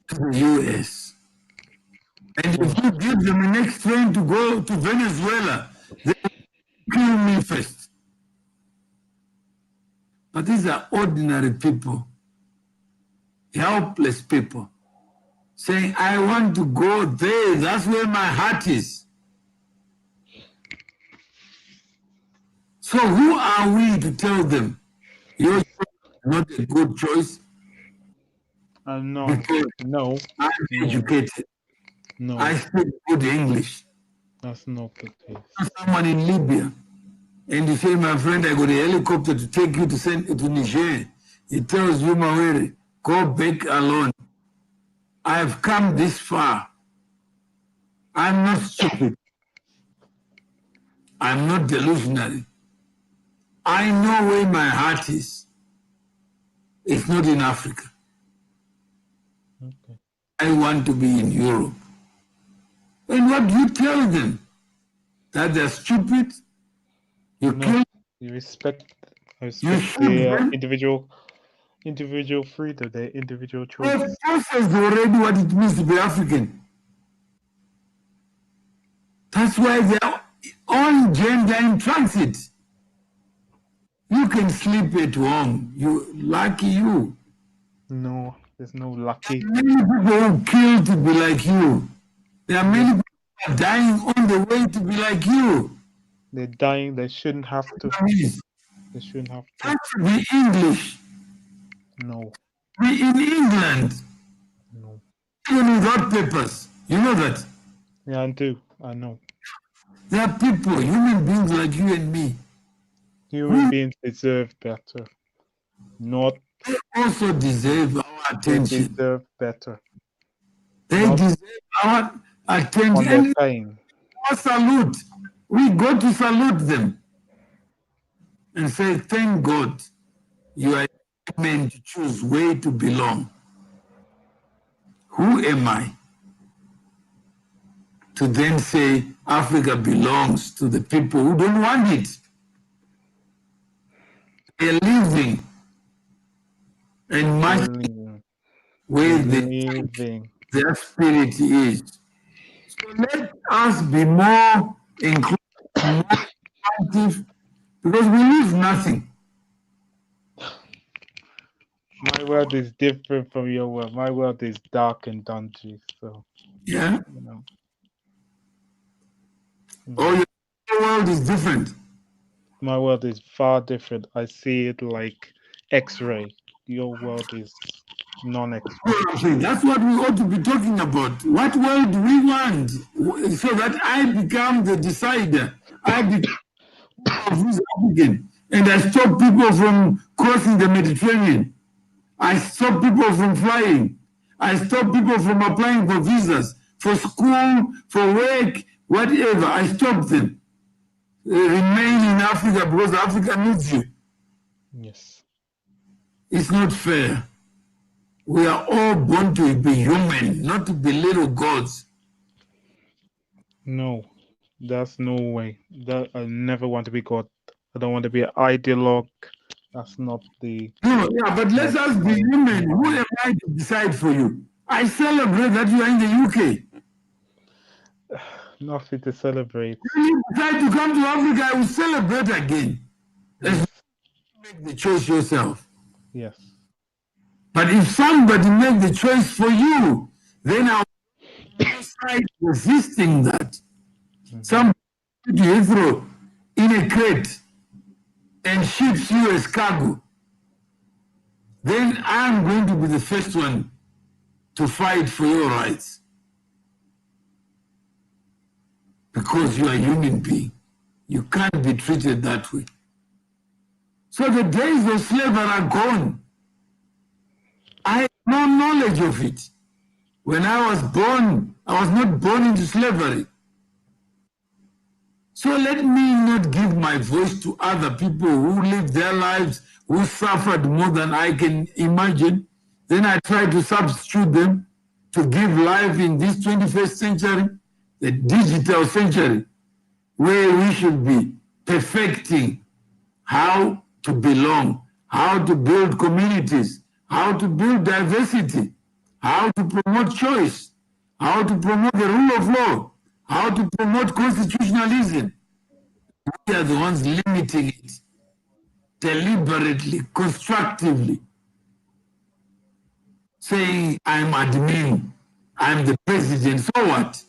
To the U.S. And if you give them the next train to go to Venezuela, they will kill me first. But these are ordinary people, helpless people, saying, I want to go there. That's where my heart is. So who are we to tell them, your choice is not a good choice? No. Because No. I'm educated. No. I speak good English. That's not the case. Someone in Libya, and you say, my friend, I got a helicopter to take you to Niger. He tells you, Mawere, go back alone. I've come this far. I'm not stupid. I'm not delusional. I know where my heart is. It's not in Africa. Okay. I want to be in Europe. And what do you tell them? That they're stupid? You kill You respect You the should. individual freedom, the individual They choice. processed already what it means to be African. That's why they're on gender in transit. You can sleep at home. Lucky you. No, there's no lucky. Many people who kill to be like you. There are many people who are dying on the way to be like you. They're dying. They shouldn't have to. Please, They shouldn't have to. that should be English. No, Be in England, no. even without papers. You know that. Yeah, I do. I know. There are people, human beings like you and me. Human beings deserve better. Not They also deserve our they attention. deserve better. They not deserve our On attention. their And pain. our salute. We go to salute them and say, thank God you are meant to choose where to belong. Who am I to then say Africa belongs to the people who don't want it? They're living and much where their spirit is. So let us be more inclusive, more active, because we lose nothing. My world is different from your world. My world is dark and dungy. So Yeah. you know. Oh, your world is different. My world is far different. I see it like X-ray. Your world is non-X-ray. That's what we ought to be talking about. What world do we want? So that I become the decider. I become who's African. And I stop people from crossing the Mediterranean. I stop people from flying. I stop people from applying for visas, for school, for work, whatever. I stop them. Remain in Africa because Africa needs you. Yes. It's not fair. We are all born to be human, not to be little gods. No, that's no way. That I never want to be God. I don't want to be an ideologue. That's not the. No, yeah, but let us be human. Who am I to decide for you? I celebrate that you are in the UK. Nothing to celebrate. When you decide to come to Africa, I will celebrate again. Yes. Make the choice yourself. Yes. But if somebody makes the choice for you, then I'll decide resisting that. Somebody put you Heathrow in a crate and ships you as cargo, then I'm going to be the first one to fight for your rights. Because you are a human being. You can't be treated that way. So the days of slavery are gone. I had no knowledge of it. When I was born, I was not born into slavery. So let me not give my voice to other people who lived their lives, who suffered more than I can imagine. Then I try to substitute them to give life in this 21st century, the digital century, where we should be perfecting how to belong, how to build communities, how to build diversity, how to promote choice, how to promote the rule of law, how to promote constitutionalism. We are the ones limiting it deliberately, constructively, saying, I'm admin, I'm the president, so what?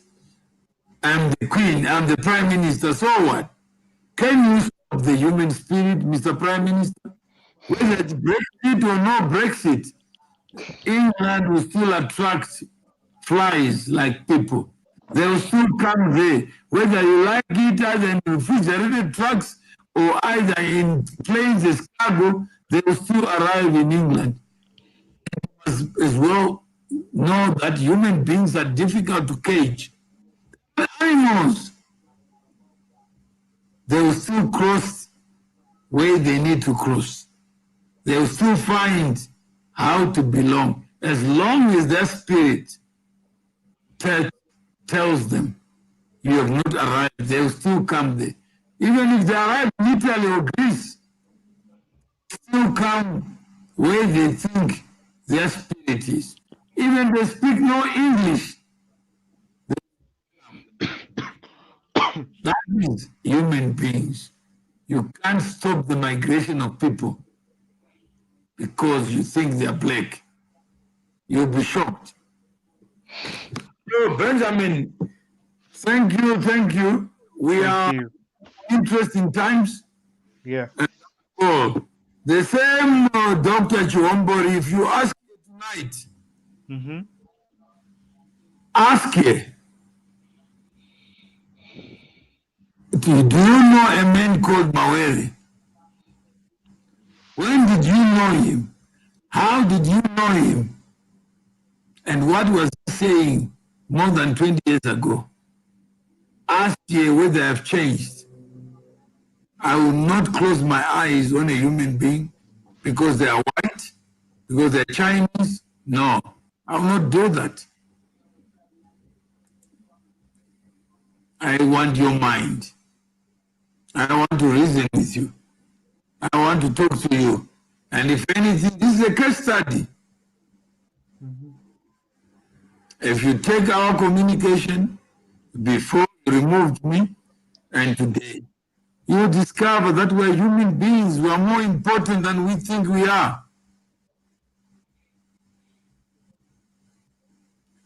I'm the queen, I'm the prime minister, so what? Can you stop the human spirit, Mr. Prime Minister? Whether it's Brexit or no Brexit, England will still attract flies like people. They will still come there, whether you like it either in refrigerated trucks or either in planes as cargo, they will still arrive in England. As well know that human beings are difficult to cage. But animals, they will still cross where they need to cross. They will still find how to belong. As long as their spirit tells them you have not arrived, they will still come there. Even if they arrive in Italy or Greece, still come where they think their spirit is. Even they speak no English. That is human beings. You can't stop the migration of people because you think they're black. You'll be shocked. So, Benjamin, thank you. We are interesting times. Yeah. Oh, the same Dr. Chiwombori, if you ask her tonight, ask her, do you know a man called Mawere? When did you know him? How did you know him? And what was he saying more than 20 years ago? ask whether I've changed. I will not close my eyes on a human being because they are white, because they're Chinese. No, I will not do that. I want your mind. I want to reason with you. I want to talk to you. And if anything, this is a case study. If you take our communication before you removed me and today, you discover that we're human beings. We are more important than we think we are.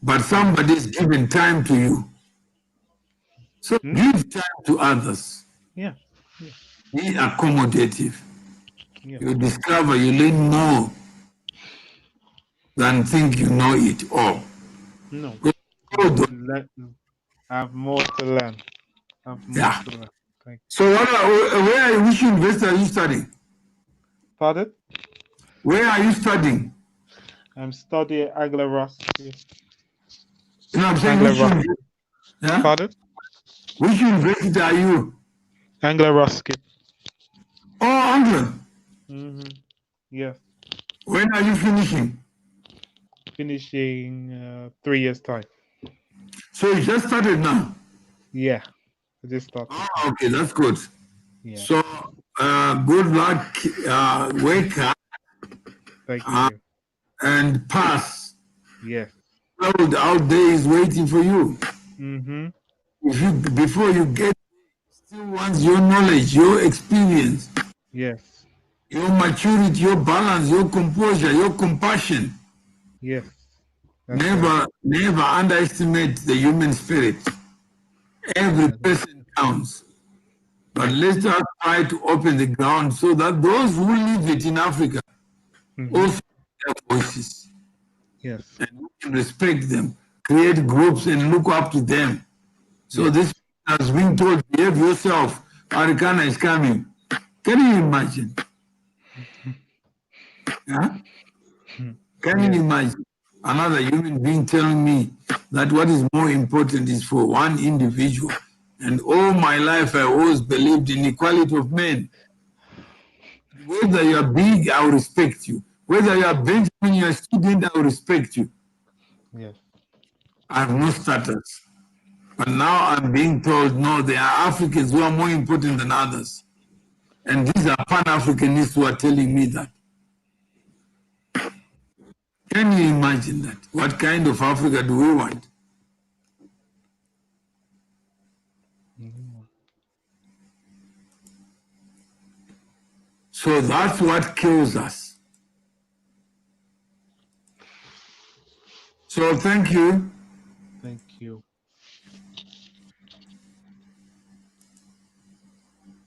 But somebody is giving time to you. So give time to others. Yeah. Be accommodative. Yeah. You discover you learn more than think you know it all. No. Good. I have more to learn. Yeah. To learn. Thank you. So which university are you studying? Pardon? Where are you studying? I'm studying Akhighe Ross. You know, I'm saying Akhighe Ross. yeah? Pardon? Which university are you? Akhighe Roski. Oh, England. Yes. When are you finishing? Finishing 3 years time. So you just started now? Yeah. I just started. Oh, okay, that's good. Yeah. So good luck, wake up Thank you. and pass. Yes. World out there is waiting for you. Mm-hmm. Before you get, still wants your knowledge, your experience, Yes. your maturity, your balance, your composure, your compassion. Yes. That's right. Never underestimate the human spirit. Every person counts. But let's just try to open the ground so that those who live it in Africa also have voices. Yes. And we can respect them, create groups and look up to them. So this has been told, behave yourself, Arikana is coming. Can you imagine? Yeah? Can you imagine another human being telling me that what is more important is for one individual? And all my life I always believed in equality of men. Whether you are big, I will respect you. Whether you are Benjamin, you are a student, I will respect you. Yes. I have no status. But now I'm being told, no, there are Africans who are more important than others. And these are Pan-Africanists who are telling me that. Can you imagine that? What kind of Africa do we want? So that's what kills us. So thank you. Thank you.